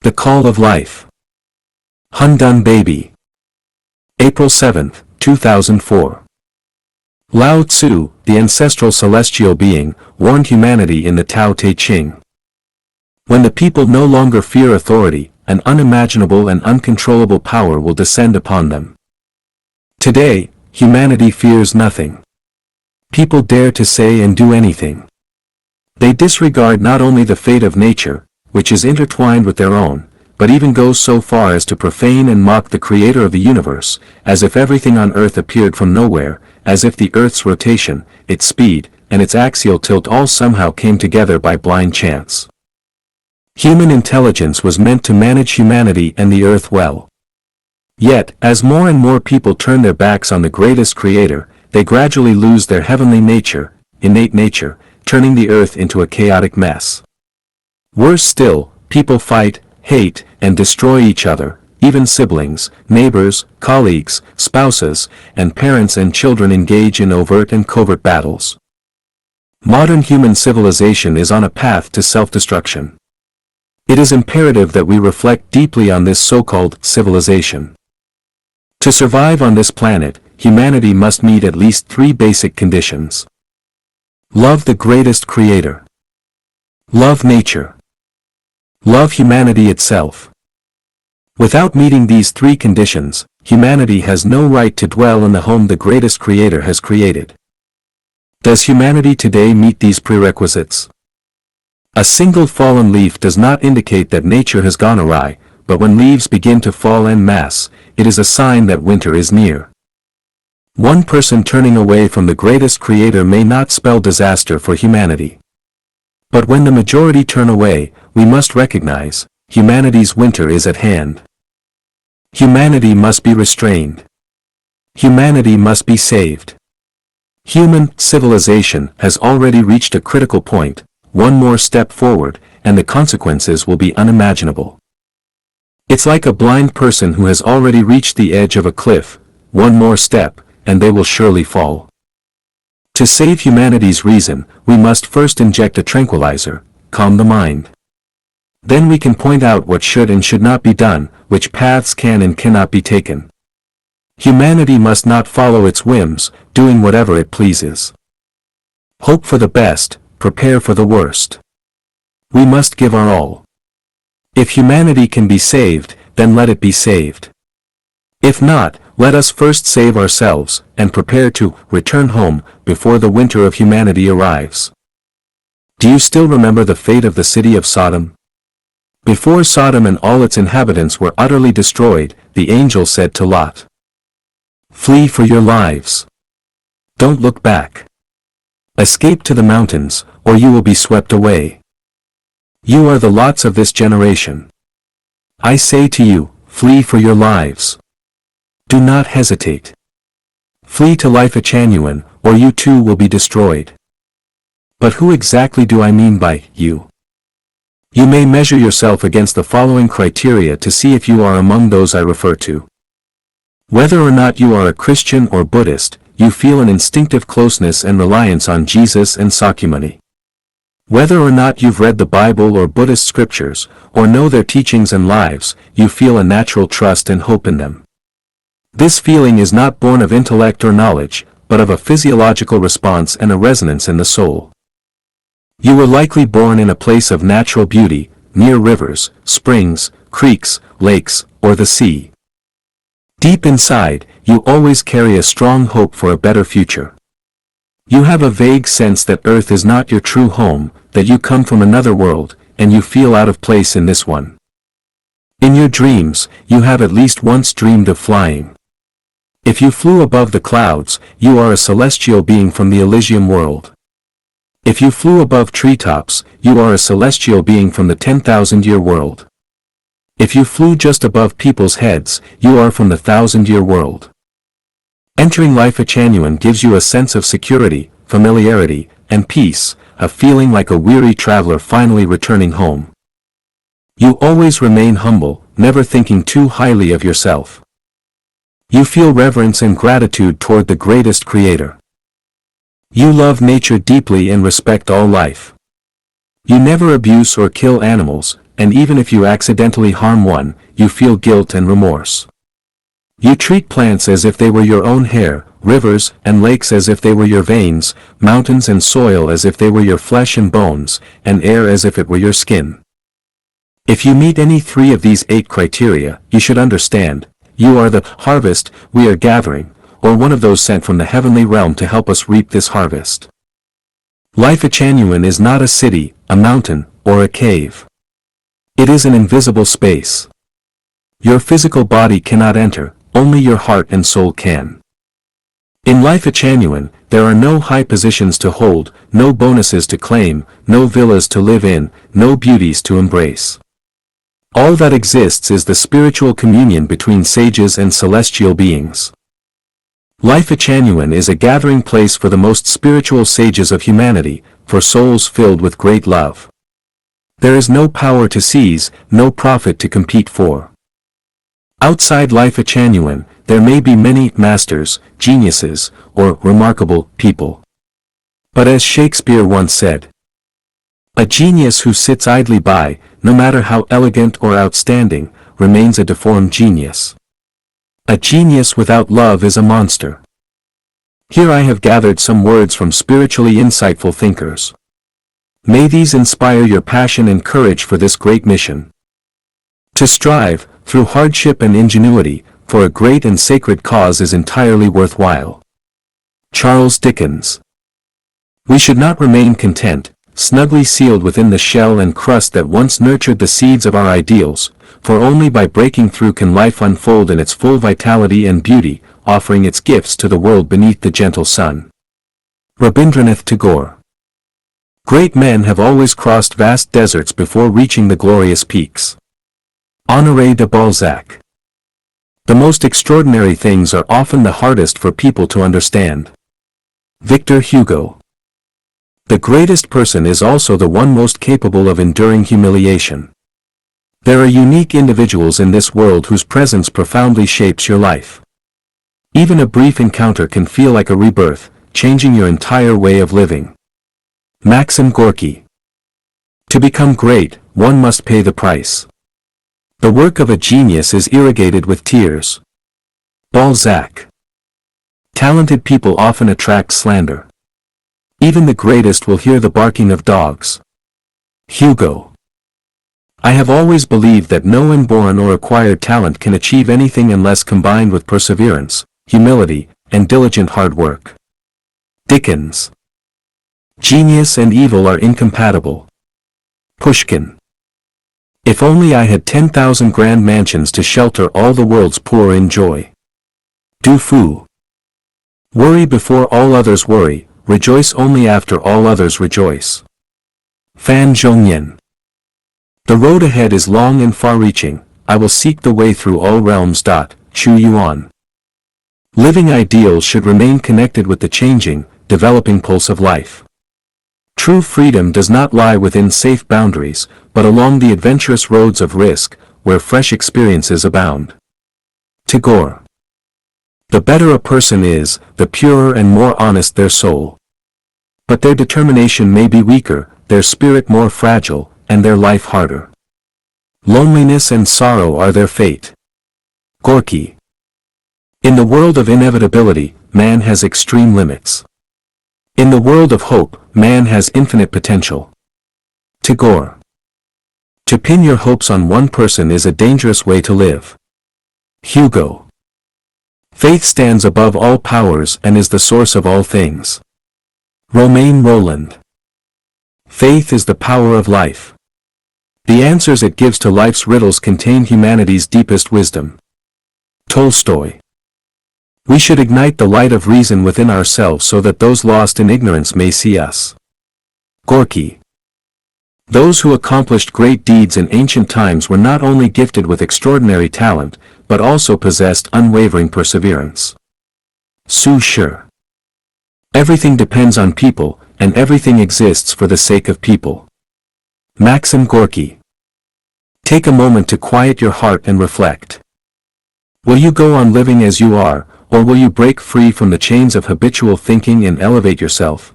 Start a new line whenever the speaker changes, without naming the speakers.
The Call of Life. Hundun Baby. April 7, 2004. Lao Tzu, the ancestral celestial being, warned humanity in the Tao Te Ching. When the people no longer fear authority, an unimaginable and uncontrollable power will descend upon them. Today, humanity fears nothing. People dare to say and do anything. They disregard not only the fate of nature, which is intertwined with their own, but even goes so far as to profane and mock the creator of the universe, as if everything on earth appeared from nowhere, as if the earth's rotation, its speed, and its axial tilt all somehow came together by blind chance. Human intelligence was meant to manage humanity and the earth well. Yet, as more and more people turn their backs on the greatest creator, they gradually lose their heavenly nature, innate nature, turning the earth into a chaotic mess. Worse still, people fight, hate, and destroy each other, even siblings, neighbors, colleagues, spouses, and parents and children engage in overt and covert battles. Modern human civilization is on a path to self-destruction. It is imperative that we reflect deeply on this so-called civilization. To survive on this planet, humanity must meet at least 3 basic conditions. Love the greatest creator. Love nature. Love humanity itself. Without meeting these 3 conditions, humanity has no right to dwell in the home the greatest creator has created. Does humanity today meet these prerequisites? A single fallen leaf does not indicate that nature has gone awry, but when leaves begin to fall en masse, it is a sign that winter is near. One person turning away from the greatest creator may not spell disaster for humanity. But when the majority turn away, we must recognize, humanity's winter is at hand. Humanity must be restrained. Humanity must be saved. Human civilization has already reached a critical point. One more step forward, and the consequences will be unimaginable. It's like a blind person who has already reached the edge of a cliff. One more step, and they will surely fall. To save humanity's reason, we must first inject a tranquilizer, calm the mind. Then we can point out what should and should not be done, which paths can and cannot be taken. Humanity must not follow its whims, doing whatever it pleases. Hope for the best, prepare for the worst. We must give our all. If humanity can be saved, then let it be saved. If not, let us first save ourselves, and prepare to return home before the winter of humanity arrives. Do you still remember the fate of the city of Sodom? Before Sodom and all its inhabitants were utterly destroyed, the angel said to Lot, "Flee for your lives. Don't look back. Escape to the mountains, or you will be swept away. You are the Lots of this generation. I say to you, flee for your lives. Do not hesitate. Flee to Lifechanyuan, or you too will be destroyed." But who exactly do I mean by you? You may measure yourself against the following criteria to see if you are among those I refer to. Whether or not you are a Christian or Buddhist, you feel an instinctive closeness and reliance on Jesus and Sakyamuni. Whether or not you've read the Bible or Buddhist scriptures, or know their teachings and lives, you feel a natural trust and hope in them. This feeling is not born of intellect or knowledge, but of a physiological response and a resonance in the soul. You were likely born in a place of natural beauty, near rivers, springs, creeks, lakes, or the sea. Deep inside, you always carry a strong hope for a better future. You have a vague sense that Earth is not your true home, that you come from another world, and you feel out of place in this one. In your dreams, you have at least once dreamed of flying. If you flew above the clouds, you are a celestial being from the Elysium world. If you flew above treetops, you are a celestial being from the 10,000-year world. If you flew just above people's heads, you are from the 1,000-year world. Entering Lifechanyuan gives you a sense of security, familiarity, and peace, a feeling like a weary traveler finally returning home. You always remain humble, never thinking too highly of yourself. You feel reverence and gratitude toward the greatest creator. You love nature deeply and respect all life. You never abuse or kill animals, and even if you accidentally harm one, you feel guilt and remorse. You treat plants as if they were your own hair, rivers and lakes as if they were your veins, mountains and soil as if they were your flesh and bones, and air as if it were your skin. If you meet any 3 of these 8 criteria, you should understand, you are the harvest we are gathering, or one of those sent from the heavenly realm to help us reap this harvest. Lifechanyuan is not a city, a mountain, or a cave. It is an invisible space. Your physical body cannot enter, only your heart and soul can. In Lifechanyuan, there are no high positions to hold, no bonuses to claim, no villas to live in, no beauties to embrace. All that exists is the spiritual communion between sages and celestial beings. Lifechanyuan is a gathering place for the most spiritual sages of humanity, for souls filled with great love. There is no power to seize, no profit to compete for. Outside Lifechanyuan, there may be many masters, geniuses, or remarkable people. But as Shakespeare once said, a genius who sits idly by, no matter how elegant or outstanding, remains a deformed genius. A genius without love is a monster. Here I have gathered some words from spiritually insightful thinkers. May these inspire your passion and courage for this great mission. To strive, through hardship and ingenuity, for a great and sacred cause is entirely worthwhile. Charles Dickens. We should not remain content, snugly sealed within the shell and crust that once nurtured the seeds of our ideals, for only by breaking through can life unfold in its full vitality and beauty, offering its gifts to the world beneath the gentle sun. Rabindranath Tagore. Great men have always crossed vast deserts before reaching the glorious peaks. Honoré de Balzac. The most extraordinary things are often the hardest for people to understand. Victor Hugo. The greatest person is also the one most capable of enduring humiliation. There are unique individuals in this world whose presence profoundly shapes your life. Even a brief encounter can feel like a rebirth, changing your entire way of living. Maxim Gorky. To become great, one must pay the price. The work of a genius is irrigated with tears. Balzac. Talented people often attract slander. Even the greatest will hear the barking of dogs. Hugo. I have always believed that no inborn or acquired talent can achieve anything unless combined with perseverance, humility, and diligent hard work. Dickens. Genius and evil are incompatible. Pushkin. If only I had 10,000 grand mansions to shelter all the world's poor in joy. Du Fu. Worry before all others worry, rejoice only after all others rejoice. Fan Zhongyan. The road ahead is long and far-reaching, I will seek the way through all realms. Chu Yuan. Living ideals should remain connected with the changing, developing pulse of life. True freedom does not lie within safe boundaries, but along the adventurous roads of risk, where fresh experiences abound. Tagore. The better a person is, the purer and more honest their soul. But their determination may be weaker, their spirit more fragile, and their life harder. Loneliness and sorrow are their fate. Gorky. In the world of inevitability, man has extreme limits. In the world of hope, man has infinite potential. Tagore. To pin your hopes on one person is a dangerous way to live. Hugo. Faith stands above all powers and is the source of all things. Romain Rolland. Faith is the power of life. The answers it gives to life's riddles contain humanity's deepest wisdom. Tolstoy. We should ignite the light of reason within ourselves so that those lost in ignorance may see us. Gorky. Those who accomplished great deeds in ancient times were not only gifted with extraordinary talent, but also possessed unwavering perseverance. Su Shi. Everything depends on people, and everything exists for the sake of people. Maxim Gorky. Take a moment to quiet your heart and reflect. Will you go on living as you are, or will you break free from the chains of habitual thinking and elevate yourself,